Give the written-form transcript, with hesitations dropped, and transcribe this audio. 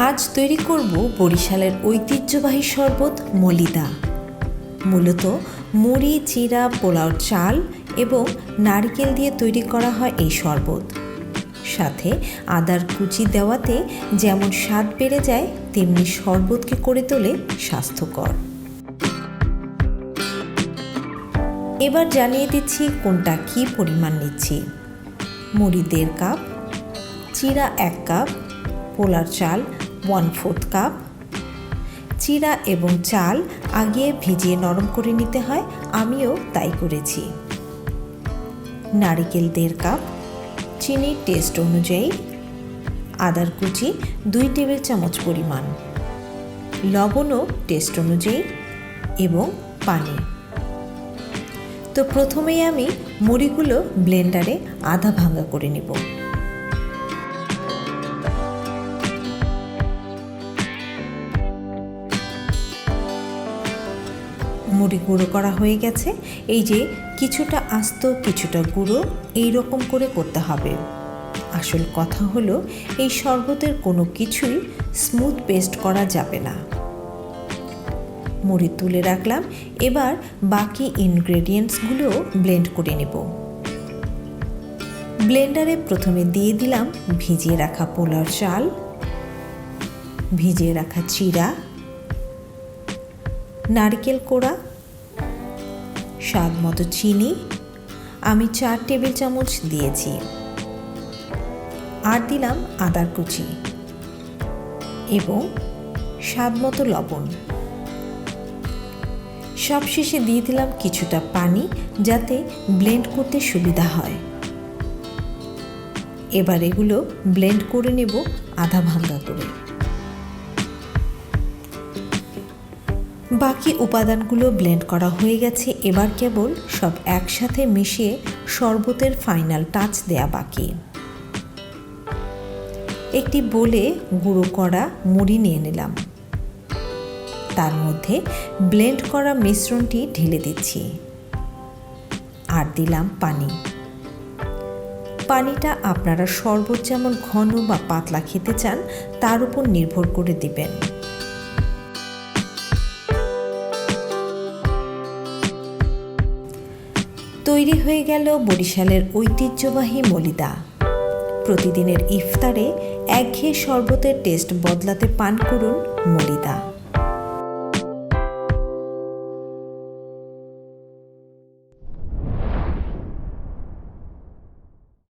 আজ তৈরি করব বরিশালের ঐতিহ্যবাহী শরবত মলিদা। মূলত মুড়ি, চিরা, পোলাও চাল এবং নারকেল দিয়ে তৈরি করা হয় এই শরবত। সাথে আদার কুচি দেওয়াতে যেমন স্বাদ বেড়ে যায়, তেমনি শরবতকে করে তোলে স্বাস্থ্যকর। এবার জানিয়ে দিচ্ছি কোনটা কী পরিমাণ নিচ্ছি। মুড়ি 1.5 কাপ, চিরা 1 কাপ, পোলার চাল 1/4 কাপ। চিরা এবং চাল আগে ভিজিয়ে নরম করে নিতে হয়, আমিও তাই করেছি। নারকেল 1.5 কাপ, চিনি টেস্ট অনুযায়ী, আদার কুচি 2 টেবিল চামচ পরিমাণ, লবণও টেস্ট অনুযায়ী এবং পানি। তো প্রথমেই আমি মুড়িগুলো ব্লেন্ডারে আধা ভাঙা করে নেব। মুড়ি গুঁড়ো করা হয়ে গেছে। এই যে কিছুটা আস্ত কিছুটা গুঁড়ো, এই রকম করে করতে হবে। আসল কথা হলো এই শরবতের কোনো কিছুই স্মুথ পেস্ট করা যাবে না। মুড়ি তুলে রাখলাম। এবার বাকি ইনগ্রেডিয়েন্টসগুলো ব্লেন্ড করে নেব। ব্লেন্ডারে প্রথমে দিয়ে দিলাম ভিজিয়ে রাখা পোলার চাল, ভিজিয়ে রাখা চিরা, নারকেল কোড়া, স্বাদ মতো চিনি, আমি 4 টেবিল চামচ দিয়েছি, আর দিলাম আদার কুচি এবং স্বাদ মতো লবণ। সবশেষে দিয়ে দিলাম কিছুটা পানি, যাতে ব্লেন্ড করতে সুবিধা হয়। এবার এগুলো ব্লেন্ড করে নেব আধা ভাঙা করে। বাকি উপাদানগুলো ব্লেন্ড করা হয়ে গেছে। এবার কেবল সব একসাথে মিশিয়ে শরবতের ফাইনাল টাচ দেয়া বাকি। একটি বোলে গুঁড়ো করা মুড়ি নিয়ে নিলাম, তার মধ্যে ব্লেন্ড করা মিশ্রণটি ঢেলে দিচ্ছি, আর দিলাম পানি। পানিটা আপনারা শরবত যেমন ঘন বা পাতলা খেতে চান তার উপর নির্ভর করে দিবেন। তৈরি হয়ে গেল বরিশালের ঐতিহ্যবাহী মলিদা। প্রতিদিনের ইফতারে একঘেয়ে শরবতের টেস্ট বদলাতে পান করুন মলিদা।